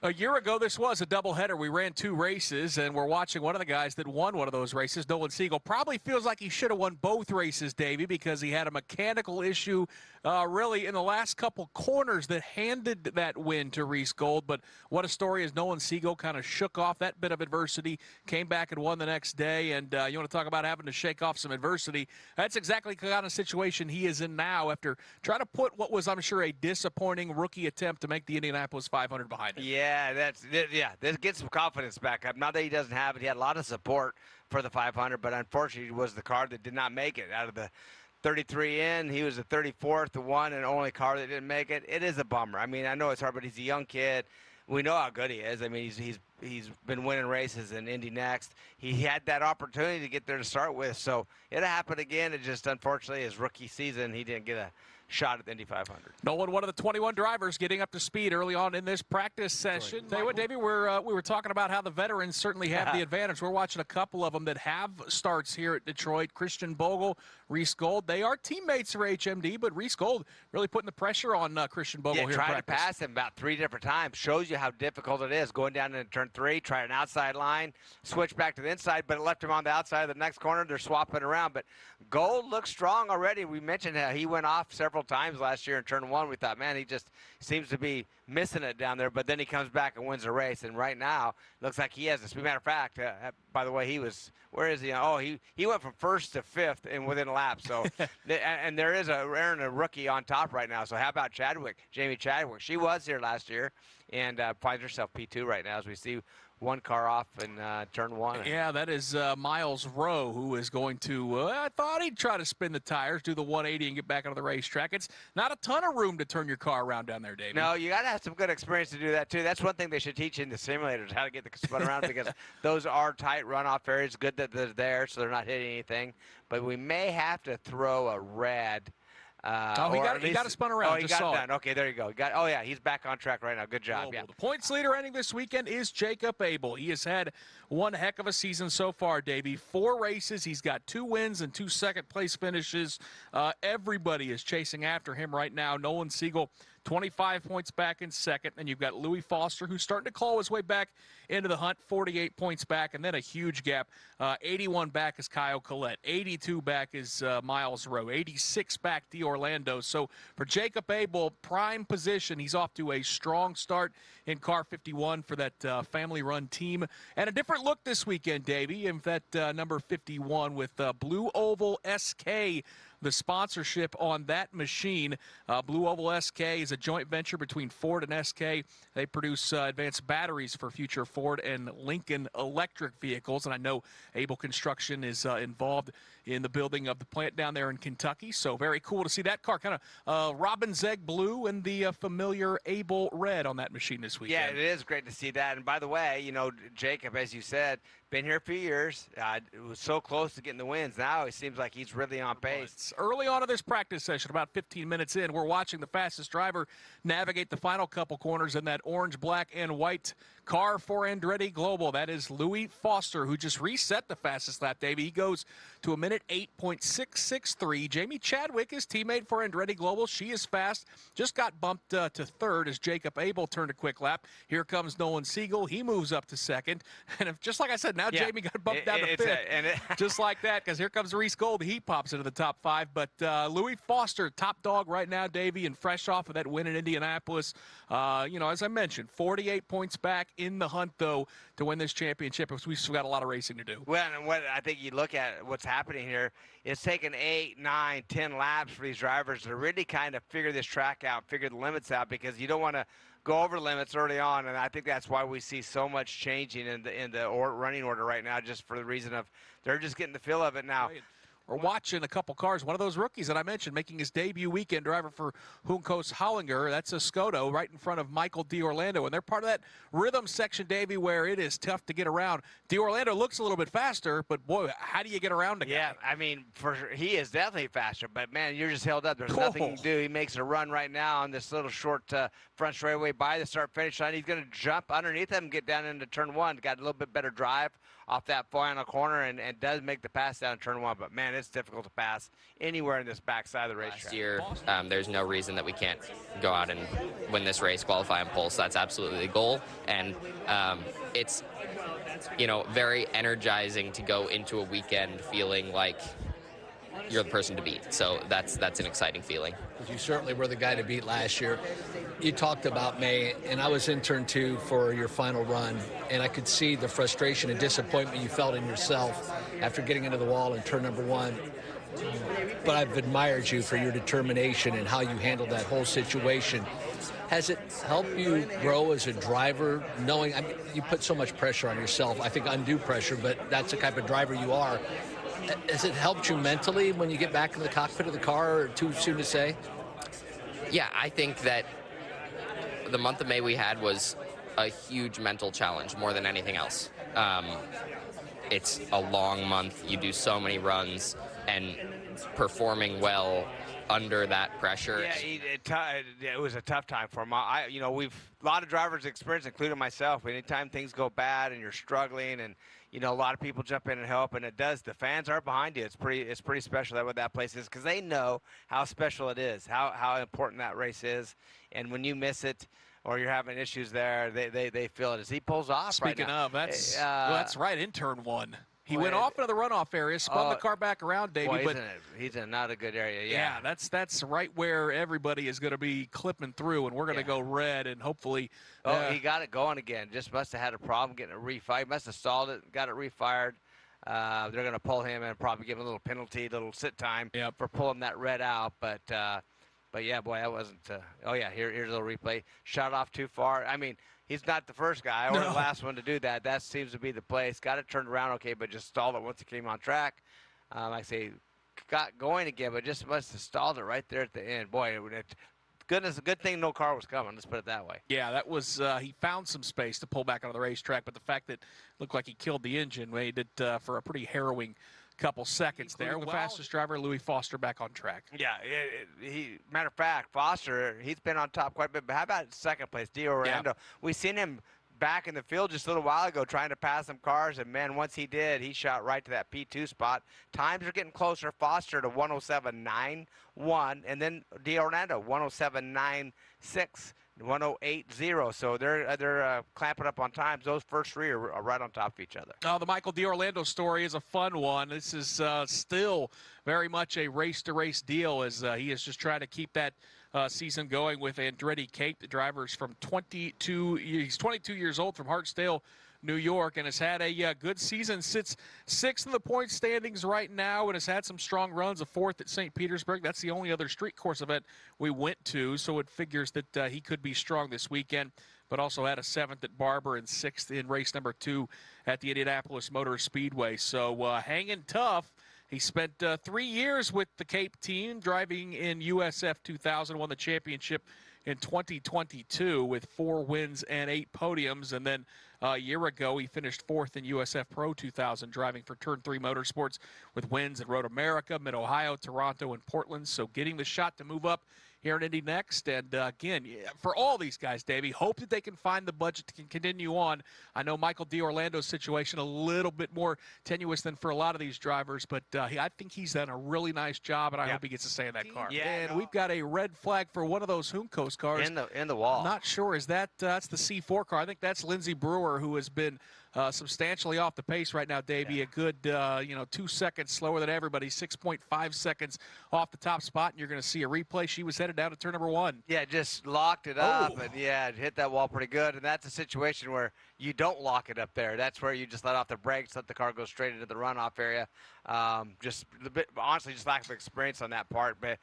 A year ago, this was a doubleheader. We ran 2 races, and we're watching one of the guys that won one of those races, Nolan Siegel. Probably feels like he should have won both races, Davey, because he had a mechanical issue really in the last couple corners that handed that win to Reese Gold. But what a story is Nolan Siegel kind of shook off that bit of adversity, came back and won the next day. And you want to talk about having to shake off some adversity. That's exactly the kind of situation he is in now after trying to put what was, I'm sure, a disappointing rookie attempt to make the Indianapolis 500 behind him. This gets some confidence back up. Not that he doesn't have it. He had a lot of support for the 500, but unfortunately it was the car that did not make it. Out of the 33 in, he was the 34th, the one and only car that didn't make it. It is a bummer. I mean, I know it's hard, but he's a young kid. We know how good he is. I mean, he's been winning races in Indy NXT. He had that opportunity to get there to start with, so it happened again. It just, unfortunately, his rookie season, he didn't get a shot at the Indy 500. Nolan, one of the 21 drivers getting up to speed early on in this practice session. Tell you what, Davey, we were talking about how the veterans certainly have the advantage. We're watching a couple of them that have starts here at Detroit. Christian Bogle, Reese Gold. They are teammates for HMD, but Reese Gold really putting the pressure on Christian Bogle here. Trying to pass him about 3 different times shows you how difficult it is. Going down into turn 3, try an outside line, switch back to the inside, but it left him on the outside of the next corner. They're swapping around, but Gold looks strong already. We mentioned how he went off several times last year in turn 1. We thought, man, he just seems to be missing it down there, but then he comes back and wins the race, and right now looks like he has a speed. Matter of fact, by the way, where is he? Oh, he went from 1st to 5th in within a lap. So and there is a rookie on top right now. So how about Jamie Chadwick? She was here last year and finds herself P2 right now as we see one car off in turn 1. Yeah, that is Miles Rowe, who is going to, I thought he'd try to spin the tires, do the 180 and get back onto the racetrack. It's not a ton of room to turn your car around down there, David. No, you got to have some good experience to do that, too. That's one thing they should teach in the simulators, how to get the spun around, because those are tight runoff areas. Good that they're there so they're not hitting anything. But we may have to throw a red. He got it spun around. Oh, he got it done. Okay, there you go. He's back on track right now. Good job. Yeah. The points leader ending this weekend is Jacob Abel. He has had one heck of a season so far, Davey. 4 races. He's got 2 wins and 2 second-place finishes. Everybody is chasing after him right now. Nolan Siegel, 25 points back in second. And you've got Louis Foster, who's starting to claw his way back into the hunt, 48 points back. And then a huge gap. 81 back is Kyle Collette. 82 back is Miles Rowe. 86 back D'Orlando. So for Jacob Abel, prime position. He's off to a strong start in car 51 for that family-run team. And a different look this weekend, Davey, in that number 51 with Blue Oval SK. The sponsorship on that machine. Blue Oval SK is a joint venture between Ford and SK. They produce advanced batteries for future Ford and Lincoln electric vehicles. And I know Abel Construction is involved in the building of the plant down there in Kentucky. So very cool to see that car, kind of Robin Zegg blue and the familiar Abel red on that machine this weekend. Yeah, it is great to see that. And by the way, Jacob, as you said, been here a few years. It was so close to getting the wins. Now it seems like he's really on pace. Early on in this practice session, about 15 minutes in, we're watching the fastest driver navigate the final couple corners in that orange, black, and white car for Andretti Global. That is Louis Foster, who just reset the fastest lap, Davey. He goes to 1:08.663. Jamie Chadwick, his teammate for Andretti Global, she is fast. Just got bumped to 3rd as Jacob Abel turned a quick lap. Here comes Nolan Siegel. He moves up to 2nd. And just like I said, now Jamie got bumped down to 5th. Just like that, because here comes Reese Gold. He pops into the top 5. But Louis Foster, top dog right now, Davey, and fresh off of that win in Indianapolis. As I mentioned, 48 points back in the hunt, though, to win this championship. We've still got a lot of racing to do. Well, and what I think you look at what's happening here, it's taken 8, 9, 10 laps for these drivers to really kind of figure this track out, figure the limits out, because you don't want to go over limits early on, and I think that's why we see so much changing in the running order right now, just for the reason of they're just getting the feel of it now. Right. We're watching a couple cars. One of those rookies that I mentioned making his debut weekend, driver for Juncos Hollinger. That's a Skoda right in front of Michael D'Orlando. And they're part of that rhythm section, Davey, where it is tough to get around. D'Orlando looks a little bit faster, but, boy, how do you get around a guy? Yeah, I mean, for sure, he is definitely faster. But, man, you're just held up. There's nothing you can do. He makes a run right now on this little short front straightaway by the start-finish line. He's going to jump underneath him and get down into turn 1. Got a little bit better drive off that final corner and does make the pass down turn 1. But, man, it's difficult to pass anywhere in this backside of the racetrack. Last year, there's no reason that we can't go out and win this race, qualify and pole. So that's absolutely the goal. And it's, very energizing to go into a weekend feeling like you're the person to beat. So that's an exciting feeling. You certainly were the guy to beat last year. You talked about May, and I was in turn 2 for your final run, and I could see the frustration and disappointment you felt in yourself after getting into the wall in turn number 1. But I've admired you for your determination and how you handled that whole situation. Has it helped you grow as a driver, knowing you put so much pressure on yourself? I think undue pressure, but that's the type of driver you are. Has it helped you mentally when you get back in the cockpit of the car, or too soon to say? Yeah, I think that the month of May we had was a huge mental challenge more than anything else. It's a long month. You do so many runs, and performing well under that pressure. Yeah, it was a tough time for him. We've a lot of drivers experience, including myself. Anytime things go bad and you're struggling, and a lot of people jump in and help, and it does. The fans are behind you. It's pretty special that what that place is, because they know how special it is, how important that race is, and when you miss it or you're having issues there, they feel it as he pulls off. Speaking right now. of, that's right in turn 1. He went off into the runoff area, spun the car back around, Davey. Boy, he's in not a good area. Yeah, that's right where everybody is going to be clipping through, and we're going to go red, and hopefully. He got it going again. Just must have had a problem getting it refired. Must have stalled it, got it refired. They're going to pull him and probably give him a little penalty, little sit time for pulling that red out. But yeah, boy, that wasn't. Here's a little replay. Shot off too far. I mean, he's not the first guy or the last one to do that. That seems to be the place. Got it turned around okay, but just stalled it once he came on track. Like I say, got going again, but just must have stalled it right there at the end. Boy, goodness, a good thing no car was coming. Let's put it that way. Yeah, that was he found some space to pull back onto the racetrack, but the fact that it looked like he killed the engine made it for a pretty harrowing couple seconds there. The fastest driver, Louis Foster, back on track. Yeah, matter of fact, Foster, he's been on top quite a bit. But how about second place, D'Orlando? Yeah. We seen him back in the field just a little while ago trying to pass some cars, and man, once he did, he shot right to that P2 spot. Times are getting closer. Foster to 107.91, and then D'Orlando 107.96. 108.0, so they're clamping up on times. Those first 3 are right on top of each other. The Michael D'Orlando story is a fun one. This is still very much a race-to-race deal, as he is just trying to keep that season going with Andretti Cape. The driver's from 22. He's 22 years old, from Hartsdale, New York, and has had a good season. Sits 6th in the point standings right now, and has had some strong runs. A 4th at St. Petersburg. That's the only other street course event we went to, so it figures that he could be strong this weekend. But also had a 7th at Barber and 6th in race number 2 at the Indianapolis Motor Speedway. So hanging tough. He spent 3 years with the Cape team, driving in USF 2000, won the championship in 2022 with 4 wins and 8 podiums. And then a year ago, he finished 4th in USF Pro 2000, driving for Turn 3 Motorsports with wins in Road America, Mid-Ohio, Toronto, and Portland. So getting the shot to move up here in Indy NXT. And again, for all these guys, Davey, hope that they can find the budget to continue on. I know Michael D'Orlando's situation a little bit more tenuous than for a lot of these drivers, but I think he's done a really nice job, and I hope he gets to stay in that car. Yeah, and we've got a red flag for one of those Juncos cars. In the wall. I'm not sure. Is that's the C4 car? I think that's Lindsey Brewer, who has been substantially off the pace right now, Davey. Yeah. A good, 2 seconds slower than everybody, 6.5 seconds off the top spot, and you're going to see a replay. She was headed down to turn number 1. Yeah, just locked it up, and it hit that wall pretty good. And that's a situation where you don't lock it up there. That's where you just let off the brakes, let the car go straight into the runoff area. Just a bit, honestly, just lack of experience on that part. But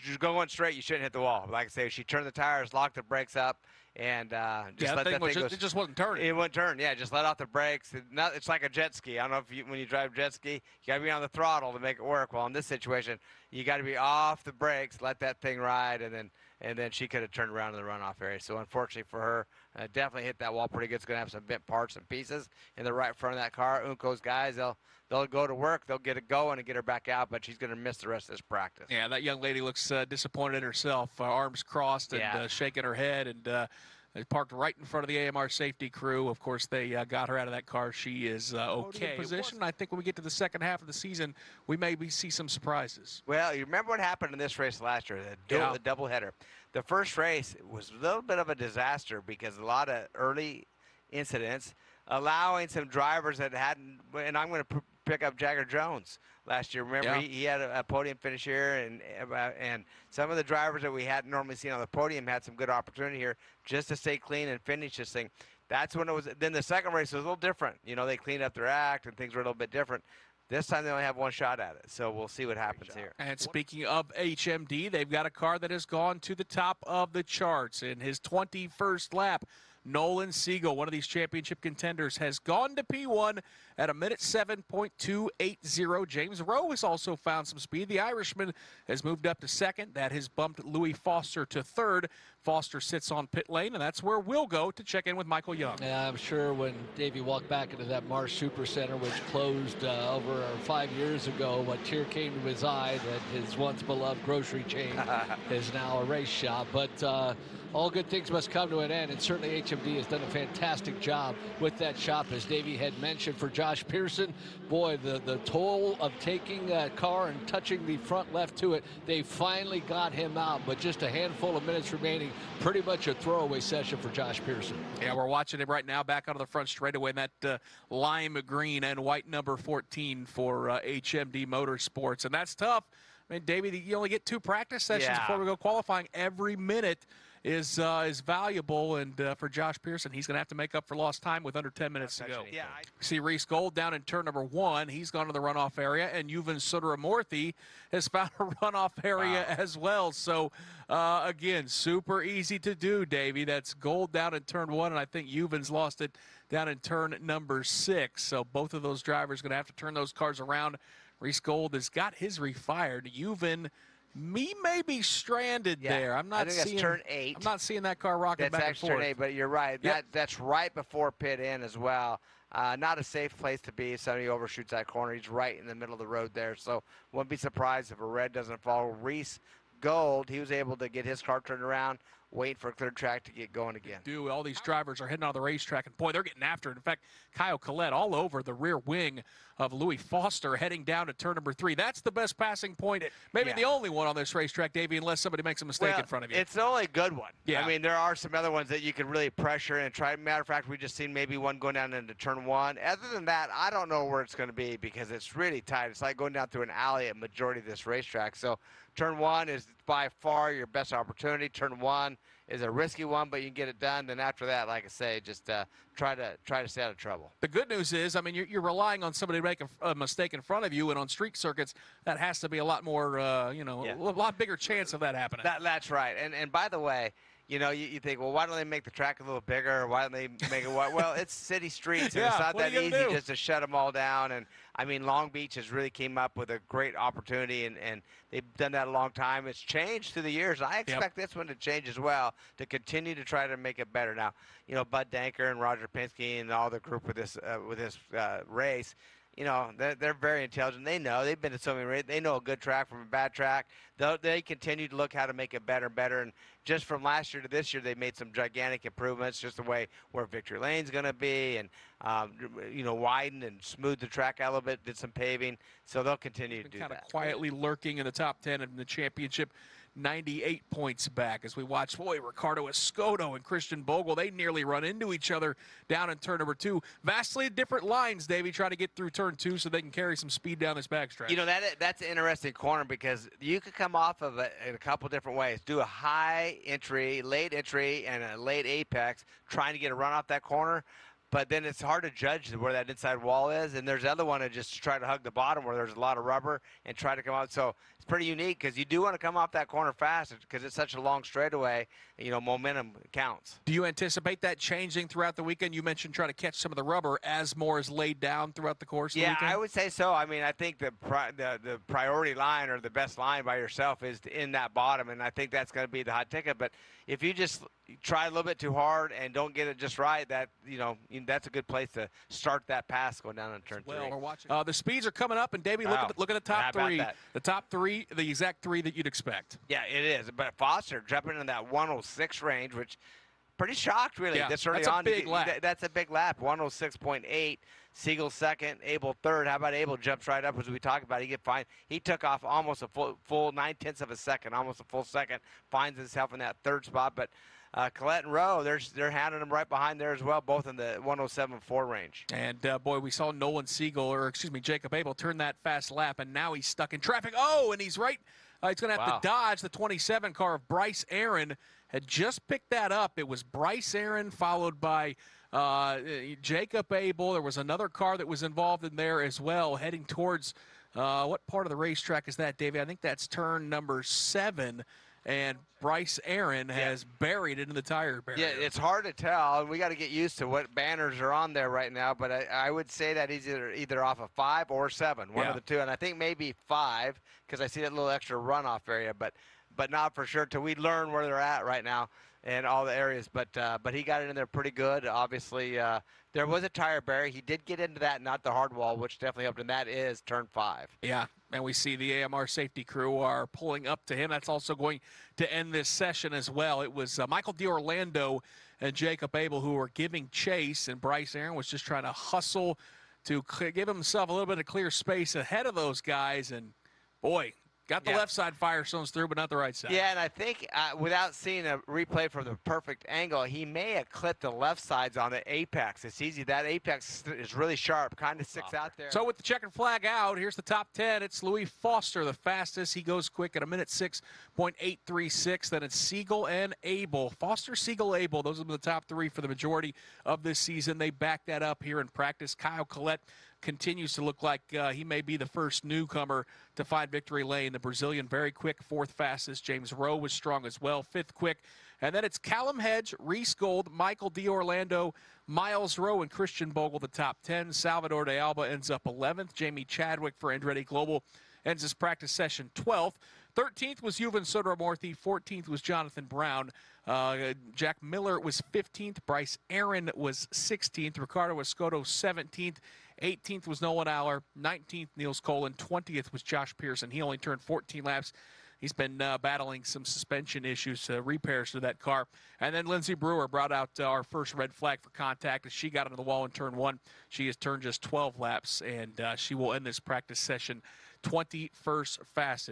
just going straight, you shouldn't hit the wall. Like I say, she turned the tires, locked the brakes up, and just let that thing go. It just wasn't turning. It wouldn't turn. Yeah, just let off the brakes. It's like a jet ski. I don't know if when you drive jet ski, you got to be on the throttle to make it work. Well, in this situation, you got to be off the brakes, let that thing ride, and then she could have turned around in the runoff area. So unfortunately for her, definitely hit that wall pretty good. It's going to have some bent parts and pieces in the right front of that car. Unco's guys, they'll go to work, they'll get it going and get her back out, but she's going to miss the rest of this practice. Yeah, that young lady looks disappointed in herself, arms crossed and shaking her head, and They parked right in front of the AMR safety crew. Of course, they got her out of that car. She is okay in position. I think when we get to the second half of the season, we maybe see some surprises. Well, you remember what happened in this race last year, the doubleheader. The first race was a little bit of a disaster because a lot of early incidents, allowing some drivers that hadn't, and I'm going to pick up Jagger Jones last year. Remember, he had a podium finish here, and some of the drivers that we hadn't normally seen on the podium had some good opportunity here just to stay clean and finish this thing. That's when it was. Then the second race was a little different. You know, they cleaned up their act and things were a little bit different. This time they only have one shot at it, so we'll see what happens here. And speaking of HMD, they've got a car that has gone to the top of the charts in his 21st lap. Nolan Siegel, one of these championship contenders, has gone to P1 at 1:07.280. James Rowe has also found some speed. The Irishman has moved up to second. That has bumped Louis Foster to third. Foster sits on pit lane, and that's where we'll go to check in with Michael Young. Yeah, I'm sure when Davey walked back into that Marsh Super Center, which closed over 5 years ago, a tear came to his eye that his once beloved grocery chain is now a race shop. But all good things must come to an end, and certainly HMD has done a fantastic job with that shop. As Davey had mentioned, for Josh Pearson, boy, the toll of taking that car and touching the front left to it, they finally got him out, but just a handful of minutes remaining. Pretty much a throwaway session for Josh Pearson. Yeah, we're watching him right now back onto the front straightaway in that lime green and white number 14 for HMD Motorsports, and that's tough. I mean, Davey, you only get 2 practice sessions before we go qualifying. Every minute is valuable, and for Josh Pearson, he's going to have to make up for lost time with under 10 minutes to go. Yeah, See Reese Gold down in turn number 1. He's gone to the runoff area, and Yuvan Sundaramurthy has found a runoff area as well. So, again, super easy to do, Davey. That's Gold down in turn 1, and I think Yuvan's lost it down in turn number 6. So both of those drivers going to have to turn those cars around. Reese Gold has got his refired. Yuvan may be stranded there. I'm not seeing turn 8. I'm not seeing that car rocking back and forth. Turn 8, but you're right. Yep. That's right before pit in as well. Not a safe place to be if somebody overshoots that corner. He's right in the middle of the road there, so wouldn't be surprised if a red doesn't follow. Reese Gold, he was able to get his car turned around, wait for a clear track to get going again. All these drivers are heading on the racetrack, and boy, they're getting after it. In fact, Kyle Collette all over the rear wing of Louis Foster heading down to turn number 3. That's the best passing point, maybe the only one on this racetrack, Davey, unless somebody makes a mistake in front of you. It's the only good one. Yeah. I mean, there are some other ones that you can really pressure and try. Matter of fact, we just seen maybe one going down into turn 1. Other than that, I don't know where it's going to be because it's really tight. It's like going down through an alley at majority of this racetrack. So turn 1 is by far your best opportunity. Turn 1 is a risky one, but you can get it done. Then after that, like I say, just try to stay out of trouble. The good news is, I mean, you're relying on somebody to make a mistake in front of you, and on street circuits, that has to be a lot more, a lot bigger chance of that happening. That's right. And by the way, you know, you think, well, why don't they make the track a little bigger? Or why don't they make it wide? Well, it's city streets, and it's not that easy just to shut them all down. And, I mean, Long Beach has really came up with a great opportunity, and they've done that a long time. It's changed through the years. I expect this one to change as well, to continue to try to make it better. Now, you know, Bud Danker and Roger Penske and all the group with this race, you know, they're very intelligent. They know. They've been to so many races. They know a good track from a bad track. They continue to look how to make it better and better. And just from last year to this year, they made some gigantic improvements, just the way where Victory Lane's going to be, and, you know, widen and smooth the track out a little bit, did some paving. So they'll continue to do that. Kind of quietly lurking in the top 10 in the championship. 98 points back as we watch, Ricardo Escoto and Christian Bogle, they nearly run into each other down in turn number 2. Vastly different lines, Davey, trying to get through turn 2 so they can carry some speed down this backstretch. You know, that's an interesting corner because you could come off of it in a couple different ways. Do a high entry, late entry, and a late apex, trying to get a run off that corner. But then it's hard to judge where that inside wall is. And there's the other one to just try to hug the bottom where there's a lot of rubber and try to come out. So it's pretty unique because you do want to come off that corner fast because it's such a long straightaway. You know, momentum counts. Do you anticipate that changing throughout the weekend? You mentioned trying to catch some of the rubber as more is laid down throughout the course of the weekend. I would say so. I mean, I think the priority line or the best line by yourself is in that bottom, and I think that's going to be the hot ticket. But if you just try a little bit too hard and don't get it just right, that that's a good place to start that pass going down on turn 3. We're watching. The speeds are coming up, and Davey, look at the top 3. The top 3, the exact 3 that you'd expect. Yeah, it is. But Foster jumping in that 106 range, which pretty shocked, really. Yeah, this early that's a on. big lap. That's a big lap. 106.8. Siegel second, Abel third. How about Abel jumps right up as we talked about? He took off almost a full 9/10 of a second, almost a full second. Finds himself in that third spot, but Collette and Rowe, they're handing him right behind there as well, both in the 107.4 range. And, boy, we saw Jacob Abel turn that fast lap, and now he's stuck in traffic. Oh, and he's right. He's going to have to dodge the 27 car of Bryce Aaron. Had just picked that up. It was Bryce Aaron followed by Jacob Abel. There was another car that was involved in there as well, heading towards what part of the racetrack is that, Davey? I think that's turn number 7. And Bryce Aaron has buried it in the tire barrier. Yeah, it's hard to tell. We got to get used to what banners are on there right now. But I would say that he's either off of 5 or 7, one of the two. And I think maybe 5 because I see that little extra runoff area. But not for sure till we learn where they're at right now in all the areas. But he got it in there pretty good. Obviously, there was a tire barrier. He did get into that, not the hard wall, which definitely helped. And that is turn 5. Yeah. And we see the AMR safety crew are pulling up to him. That's also going to end this session as well. It was Michael D'Orlando and Jacob Abel who were giving chase, and Bryce Aaron was just trying to hustle to give himself a little bit of clear space ahead of those guys. And, boy, got the left side Firestones through, but not the right side. Yeah, and I think without seeing a replay from the perfect angle, he may have clipped the left sides on the apex. It's easy. That apex is really sharp, kind of sticks out there. So with the checkered flag out, here's the top 10. It's Louis Foster, the fastest. He goes quick at 1:06.836. Then it's Siegel and Abel. Foster, Siegel, Abel. Those have been the top 3 for the majority of this season. They back that up here in practice. Kyle Collette continues to look like he may be the first newcomer to find victory lane. The Brazilian, very quick, 4th fastest. James Rowe was strong as well, 5th quick. And then it's Callum Hedge, Reese Gold, Michael D'Orlando, Miles Rowe, and Christian Bogle, the top 10. Salvador de Alba ends up 11th. Jamie Chadwick for Andretti Global ends his practice session 12th. 13th was Yuvan Sodermorthy. 14th was Jonathan Brown. Jack Miller was 15th. Bryce Aaron was 16th. Ricardo Escoto 17th. 18th was Nolan Aller. 19th, Niels Colin. 20th was Josh Pearson. He only turned 14 laps. He's been battling some suspension issues, repairs to that car. And then Lindsey Brewer brought out our first red flag for contact as she got into the wall in turn 1. She has turned just 12 laps, and she will end this practice session 21st fastest.